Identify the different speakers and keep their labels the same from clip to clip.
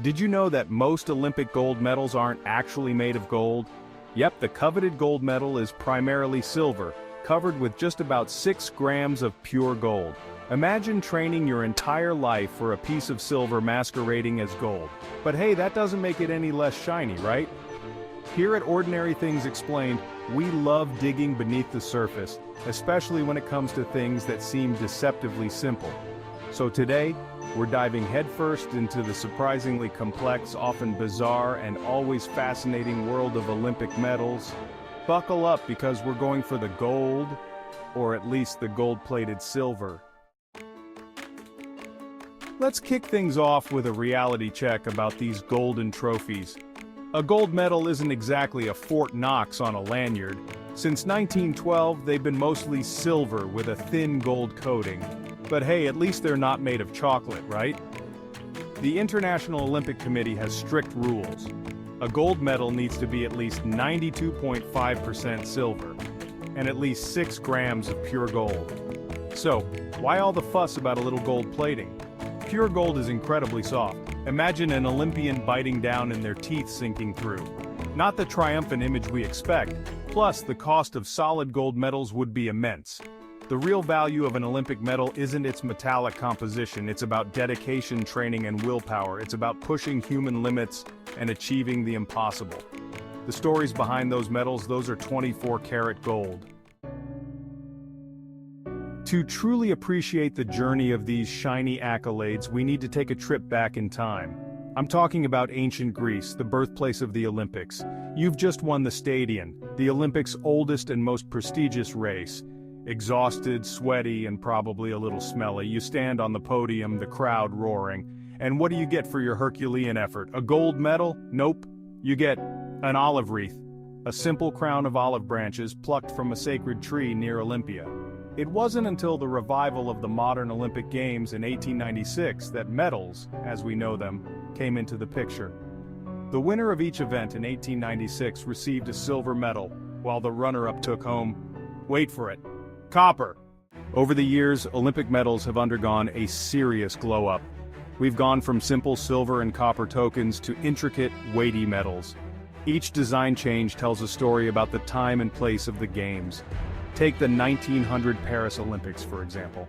Speaker 1: Did you know that most Olympic gold medals aren't actually made of gold? Yep, the coveted gold medal is primarily silver, covered with just about 6 grams of pure gold. Imagine training your entire life for a piece of silver masquerading as gold. But hey, that doesn't make it any less shiny, right? Here at Ordinary Things Explained, we love digging beneath the surface, especially when it comes to things that seem deceptively simple. So today, we're diving headfirst into the surprisingly complex, often bizarre, and always fascinating world of Olympic medals. Buckle up because we're going for the gold, or at least the gold-plated silver. Let's kick things off with a reality check about these golden trophies. A gold medal isn't exactly a Fort Knox on a lanyard. Since 1912, they've been mostly silver with a thin gold coating. But hey, at least they're not made of chocolate, right? The International Olympic Committee has strict rules. A gold medal needs to be at least 92.5% silver, and at least 6 grams of pure gold. So, why all the fuss about a little gold plating? Pure gold is incredibly soft. Imagine an Olympian biting down and their teeth sinking through. Not the triumphant image we expect, plus the cost of solid gold medals would be immense. The real value of an Olympic medal isn't its metallic composition, it's about dedication, training, and willpower. It's about pushing human limits and achieving the impossible. The stories behind those medals, those are 24-karat gold. To truly appreciate the journey of these shiny accolades, we need to take a trip back in time. I'm talking about ancient Greece, the birthplace of the Olympics. You've just won the Stadion, the Olympics' oldest and most prestigious race. Exhausted, sweaty, and probably a little smelly, you stand on the podium, the crowd roaring. And what do you get for your Herculean effort? A gold medal? Nope. You get an olive wreath, a simple crown of olive branches plucked from a sacred tree near Olympia. It wasn't until the revival of the modern Olympic Games in 1896 that medals, as we know them, came into the picture. The winner of each event in 1896 received a silver medal, while the runner-up took home, wait for it, copper. Over the years, Olympic medals have undergone a serious glow-up. We've gone from simple silver and copper tokens to intricate, weighty medals. Each design change tells a story about the time and place of the Games. Take the 1900 Paris Olympics, for example.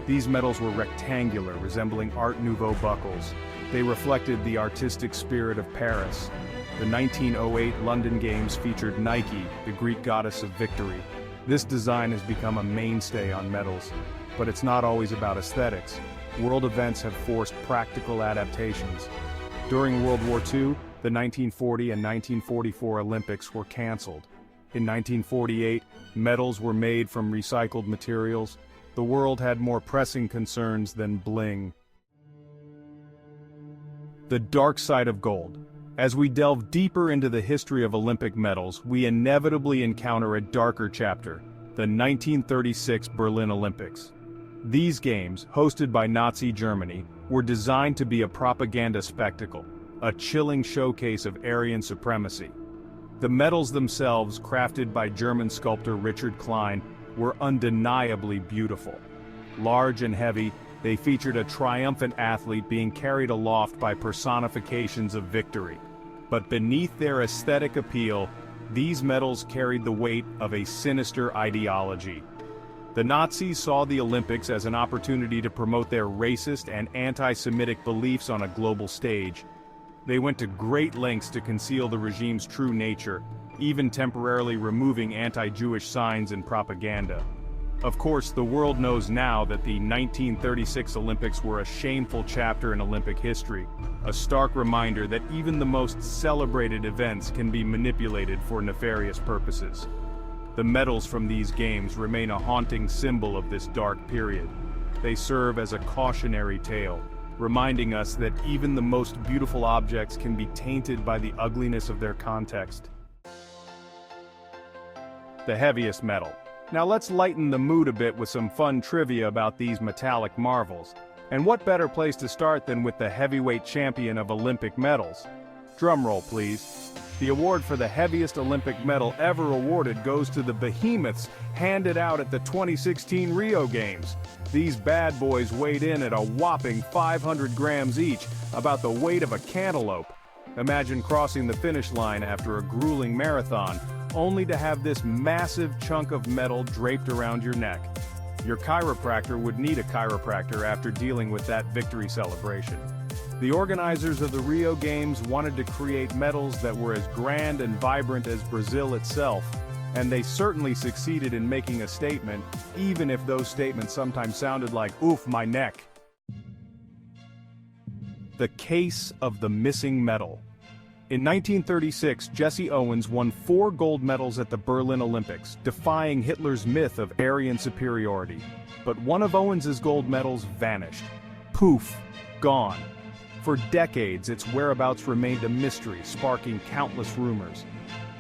Speaker 1: These medals were rectangular, resembling Art Nouveau buckles. They reflected the artistic spirit of Paris. The 1908 London Games featured Nike, the Greek goddess of victory. This design has become a mainstay on medals. But it's not always about aesthetics. World events have forced practical adaptations. During World War II, the 1940 and 1944 Olympics were canceled. In 1948, medals were made from recycled materials. The world had more pressing concerns than bling. The dark side of gold. As we delve deeper into the history of Olympic medals, we inevitably encounter a darker chapter, the 1936 Berlin Olympics. These games, hosted by Nazi Germany, were designed to be a propaganda spectacle, a chilling showcase of Aryan supremacy. The medals themselves, crafted by German sculptor Richard Klein, were undeniably beautiful. Large and heavy, they featured a triumphant athlete being carried aloft by personifications of victory. But beneath their aesthetic appeal, these medals carried the weight of a sinister ideology. The Nazis saw the Olympics as an opportunity to promote their racist and anti-Semitic beliefs on a global stage. They went to great lengths to conceal the regime's true nature, even temporarily removing anti-Jewish signs and propaganda. Of course, the world knows now that the 1936 Olympics were a shameful chapter in Olympic history, a stark reminder that even the most celebrated events can be manipulated for nefarious purposes. The medals from these games remain a haunting symbol of this dark period. They serve as a cautionary tale, reminding us that even the most beautiful objects can be tainted by the ugliness of their context. The heaviest medal. Now let's lighten the mood a bit with some fun trivia about these metallic marvels. And what better place to start than with the heavyweight champion of Olympic medals? Drum roll, please. The award for the heaviest Olympic medal ever awarded goes to the behemoths handed out at the 2016 Rio Games. These bad boys weighed in at a whopping 500 grams each, about the weight of a cantaloupe. Imagine crossing the finish line after a grueling marathon, only to have this massive chunk of metal draped around your neck. Your chiropractor would need a chiropractor after dealing with that victory celebration. The organizers of the Rio Games wanted to create medals that were as grand and vibrant as Brazil itself, and they certainly succeeded in making a statement, even if those statements sometimes sounded like, "Oof, my neck." The case of the missing medal. In 1936, Jesse Owens won 4 gold medals at the Berlin Olympics, defying Hitler's myth of Aryan superiority. But one of Owens's gold medals vanished. Poof, gone. For decades, its whereabouts remained a mystery, sparking countless rumors.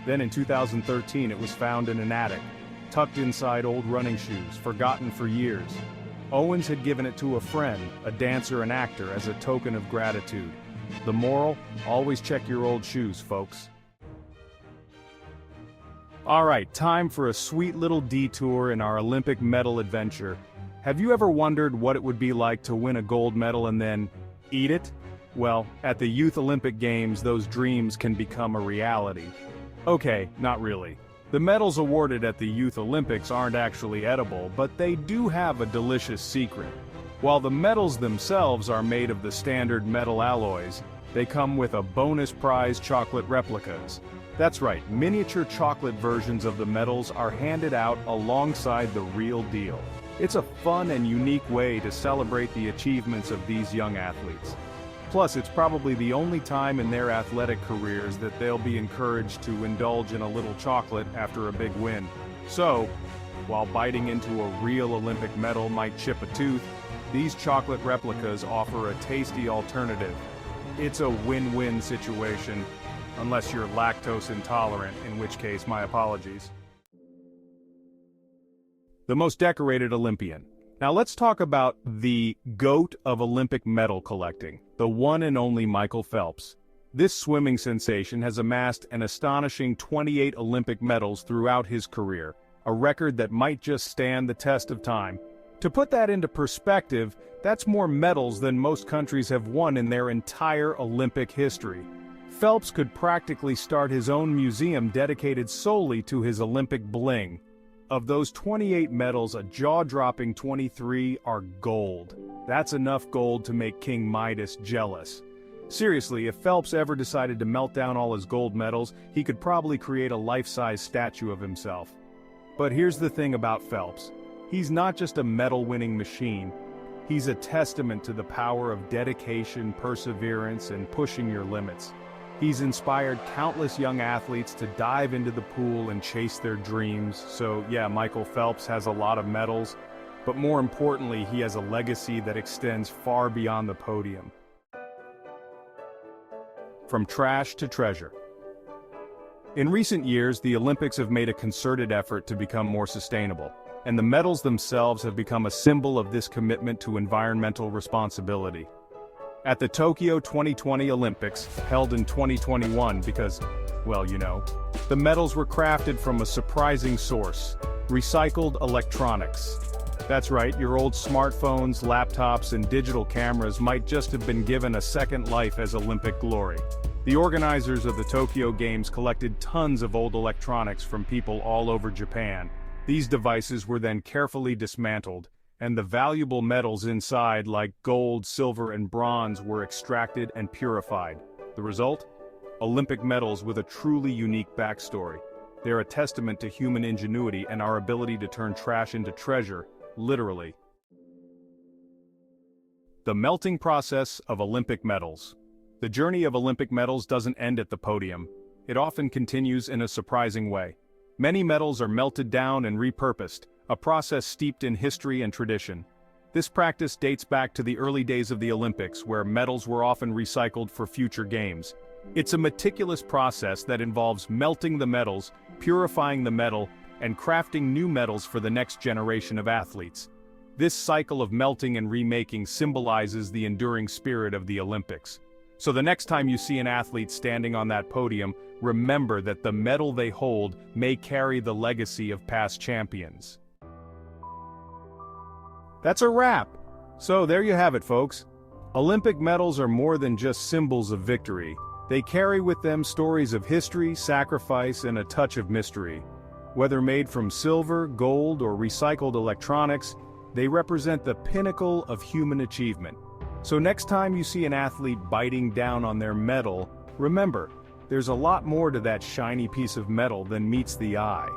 Speaker 1: Then in 2013, it was found in an attic, tucked inside old running shoes, forgotten for years. Owens had given it to a friend, a dancer and actor, as a token of gratitude. The moral? Always check your old shoes, folks. Alright, time for a sweet little detour in our Olympic medal adventure. Have you ever wondered what it would be like to win a gold medal and then eat it? Well, at the Youth Olympic Games, those dreams can become a reality. Okay, not really. The medals awarded at the Youth Olympics aren't actually edible, but they do have a delicious secret. While the medals themselves are made of the standard metal alloys, they come with a bonus prize chocolate replicas. That's right, miniature chocolate versions of the medals are handed out alongside the real deal. It's a fun and unique way to celebrate the achievements of these young athletes. Plus, it's probably the only time in their athletic careers that they'll be encouraged to indulge in a little chocolate after a big win. So, while biting into a real Olympic medal might chip a tooth, these chocolate replicas offer a tasty alternative. It's a win-win situation, unless you're lactose intolerant, in which case my apologies. The most decorated Olympian. Now let's talk about the GOAT of Olympic medal collecting, the one and only Michael Phelps. This swimming sensation has amassed an astonishing 28 Olympic medals throughout his career, a record that might just stand the test of time. To put that into perspective, that's more medals than most countries have won in their entire Olympic history. Phelps could practically start his own museum dedicated solely to his Olympic bling. Of those 28 medals, a jaw-dropping 23 are gold. That's enough gold to make King Midas jealous. Seriously, if Phelps ever decided to melt down all his gold medals, he could probably create a life-size statue of himself. But here's the thing about Phelps. He's not just a medal-winning machine. He's a testament to the power of dedication, perseverance, and pushing your limits. He's inspired countless young athletes to dive into the pool and chase their dreams. So yeah, Michael Phelps has a lot of medals, but more importantly, he has a legacy that extends far beyond the podium. From trash to treasure. In recent years, the Olympics have made a concerted effort to become more sustainable, and the medals themselves have become a symbol of this commitment to environmental responsibility. At the Tokyo 2020 Olympics, held in 2021 because, well, you know, the medals were crafted from a surprising source: recycled electronics. That's right, your old smartphones, laptops, and digital cameras might just have been given a second life as Olympic glory. The organizers of the Tokyo Games collected tons of old electronics from people all over Japan. These devices were then carefully dismantled, and the valuable metals inside, like gold, silver, and bronze, were extracted and purified. The result? Olympic medals with a truly unique backstory. They're a testament to human ingenuity and our ability to turn trash into treasure, literally. The melting process of Olympic medals. The journey of Olympic medals doesn't end at the podium. It often continues in a surprising way. Many medals are melted down and repurposed, a process steeped in history and tradition. This practice dates back to the early days of the Olympics, where medals were often recycled for future games. It's a meticulous process that involves melting the metals, purifying the metal, and crafting new medals for the next generation of athletes. This cycle of melting and remaking symbolizes the enduring spirit of the Olympics. So the next time you see an athlete standing on that podium, remember that the medal they hold may carry the legacy of past champions. That's a wrap! So there you have it, folks. Olympic medals are more than just symbols of victory. They carry with them stories of history, sacrifice, and a touch of mystery. Whether made from silver, gold, or recycled electronics, they represent the pinnacle of human achievement. So next time you see an athlete biting down on their medal, remember, there's a lot more to that shiny piece of metal than meets the eye.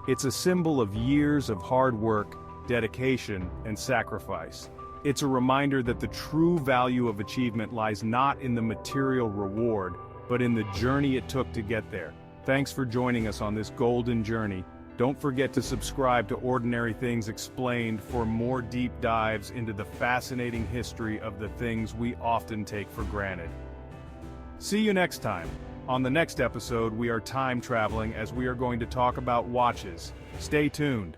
Speaker 1: It's a symbol of years of hard work, dedication, and sacrifice. It's a reminder that the true value of achievement lies not in the material reward, but in the journey it took to get there. Thanks for joining us on this golden journey. Don't forget to subscribe to Ordinary Things Explained for more deep dives into the fascinating history of the things we often take for granted. See you next time. On the next episode, we are time traveling as we are going to talk about watches. Stay tuned.